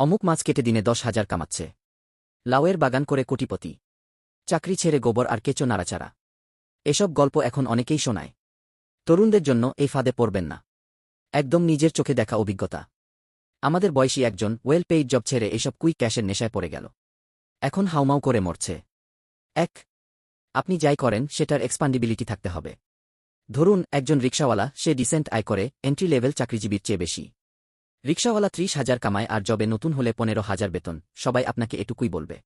অমুক মাছ কেটে দিনে 10,000 কামাচ্ছে। লাউয়ের বাগান করে কোটিপতি। চাকরি ছেড়ে গোবর আর কেঁচো নাড়াচাড়া। এসব গল্প এখন অনেকেই শোনায়। তরুণদের জন্য এই ফাঁদে পড়বেন না। একদম নিজের চোখে দেখা অভিজ্ঞতা। আমাদের বয়সী একজন ওয়েল পেইড জব ছেড়ে এসব কুইক ক্যাশের নেশায় পড়ে গেল। এখন হাউমাউ করে মরছে। 1. আপনি যাই করেন সেটার এক্সপান্ডিবিলিটি থাকতে হবে। ধরুন একজন রিকশাওয়ালা, সে ডিসেন্ট আয় করে, এন্ট্রি লেভেল চাকরিজীবীর চেয়ে বেশি। রিকশাওয়ালা 30,000 কামায় আর জবে নতুন হলে 15,000 বেতন, সবাই আপনাকে এটুকুই বলবে।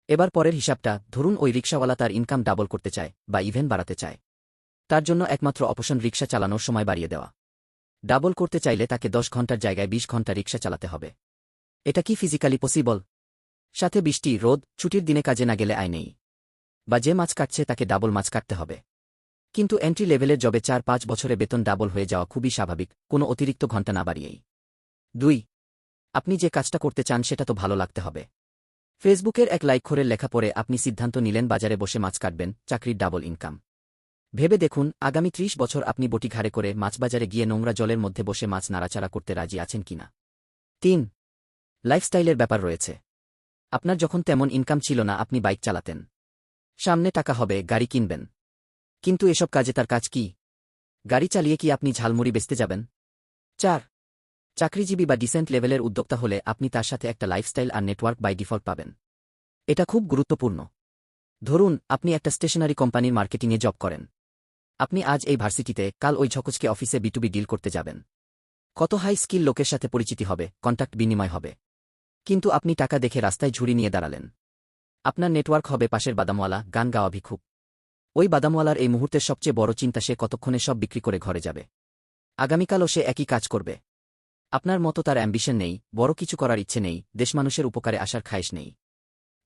এবার পরের হিসাবটা ধরুন, ওই রিকশাওয়ালা তার ইনকাম ডাবল করতে চায় বা ইভেন বাড়াতে চায়। তার জন্য একমাত্র অপশন রিকশা চালানোর সময় বাড়িয়ে দেওয়া। ডাবল করতে চাইলে তাকে 10 ঘন্টার জায়গায় 20 ঘন্টা রিকশা চালাতে হবে। এটা কি ফিজিক্যালি পসিবল? সাথে বৃষ্টি, রোদ, ছুটির দিনে কাজে না গেলে আয় নেই। বা যে মাছ কাটছে তাকে ডাবল মাছ কাটতে হবে। কিন্তু এন্ট্রি লেভেলের জবে 4-5 বছরে বেতন ডাবল হয়ে যাওয়া খুবই স্বাভাবিক, কোনো অতিরিক্ত ঘন্টা না বাড়িয়েই। 2. আপনি যে কাজটা করতে চান সেটা তো ভালো লাগতে হবে। ফেসবুকের এক লাইকখোরের লেখা পড়ে আপনি সিদ্ধান্ত নিলেন বাজারে বসে মাছ কাটবেন, চাকরির ডাবল ইনকাম। ভেবে দেখুন, আগামী 30 বছর আপনি বটি ঘাড়ে করে মাছবাজারে গিয়ে নোংরা জলের মধ্যে বসে মাছ নাড়াচাড়া করতে রাজি আছেন কিনা। 3. লাইফস্টাইলের ব্যাপার রয়েছে। আপনার যখন তেমন ইনকাম ছিল না, আপনি বাইক চালাতেন। সামনে টাকা হবে, গাড়ি কিনবেন। কিন্তু এসব কাজে তার কাজ কি? গাড়ি চালিয়ে কি আপনি ঝালমুড়ি বেচতে যাবেন? 4. চাকরিজীবী বা ডিসেন্ট লেভেলের উদ্যোক্তা হলে আপনি তার সাথে একটা লাইফস্টাইল আর নেটওয়ার্ক বাই ডিফল্ট পাবেন। এটা খুব গুরুত্বপূর্ণ। ধরুন আপনি একটা স্টেশনারি কোম্পানির মার্কেটিংয়ে জব করেন। আপনি আজ এই ভার্সিটিতে, কাল ওই ঝকচকে অফিসে B2B ডিল করতে যাবেন। কত হাই স্কিল লোকের সাথে পরিচিতি হবে, কন্টাক্ট বিনিময় হবে। কিন্তু আপনি টাকা দেখে রাস্তায় ঝুড়ি নিয়ে দাঁড়ালেন। আপনার নেটওয়ার্ক হবে পাশের বাদামওয়ালা, গান গাওয়া ভিক্ষুক। ওই বাদামওয়ালার এই মুহূর্তের সবচেয়ে বড় চিন্তা সে কতক্ষণে সব বিক্রি করে ঘরে যাবে। আগামীকালও সে একই কাজ করবে। আপনার মতো তার অ্যাম্বিশন নেই, বড় কিছু করার ইচ্ছে নেই, দেশমানুষের উপকারে আসার খায়েশ নেই।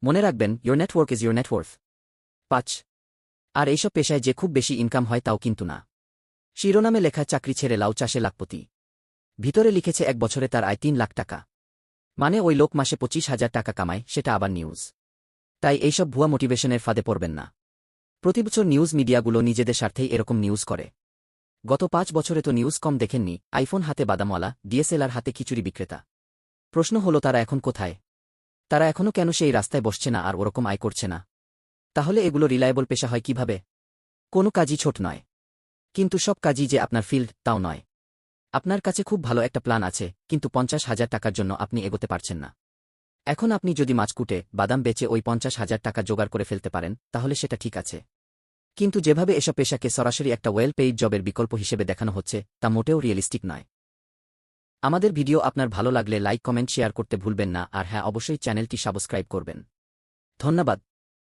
মনে রাখবেন, your network is your net worth. 5. আর এইসব পেশায় যে খুব বেশি ইনকাম হয় তাও কিন্তু না। শিরোনামে লেখা চাকরি ছেড়ে লাউ চাষে লাখপতি। ভিতরে লিখেছে 1 বছরে তার আয় 3 লাখ টাকা। মানে ওই লোক মাসে 25,000 টাকা কামায়, সেটা আবার নিউজ। তাই এইসব ভুয়া মোটিভেশনের ফাঁদে পড়বেন না। প্রতিবছর নিউজ মিডিয়াগুলো নিজেদের স্বার্থেই এরকম নিউজ করে। গত 5 বছরে তো নিউজ কম দেখেননি, আইফোন হাতে বাদামওয়ালা, DSLR হাতে খিচুড়ি বিক্রেতা। প্রশ্ন হলো তারা এখন কোথায়? তারা এখনও কেন সেই রাস্তায় বসছে না আর ওরকম আয় করছে না? তাহলে এগুলো রিলায়েবল পেশা হয় কিভাবে? কোনো কাজই ছোট নয়। কিন্তু সব কাজই যে আপনার ফিল্ড, তাও নয়। আপনার কাছে খুব ভালো একটা প্ল্যান আছে, কিন্তু 50,000 টাকার জন্য আপনি এগোতে পারছেন না। এখন আপনি যদি মাছ কুটে, বাদাম বেচে ওই 50,000 টাকা জোগাড় করে ফেলতে পারেন, তাহলে সেটা ঠিক আছে। কিন্তু যেভাবে এসব পেশাকে সরাসরি একটা ওয়েল পেইড জবের বিকল্প হিসেবে দেখানো হচ্ছে, তা মোটেও রিয়েলিস্টিক নয়। আমাদের ভিডিও আপনার ভালো লাগলে লাইক, কমেন্ট, শেয়ার করতে ভুলবেন না, আর হ্যাঁ, অবশ্যই চ্যানেলটি সাবস্ক্রাইব করবেন। ধন্যবাদ।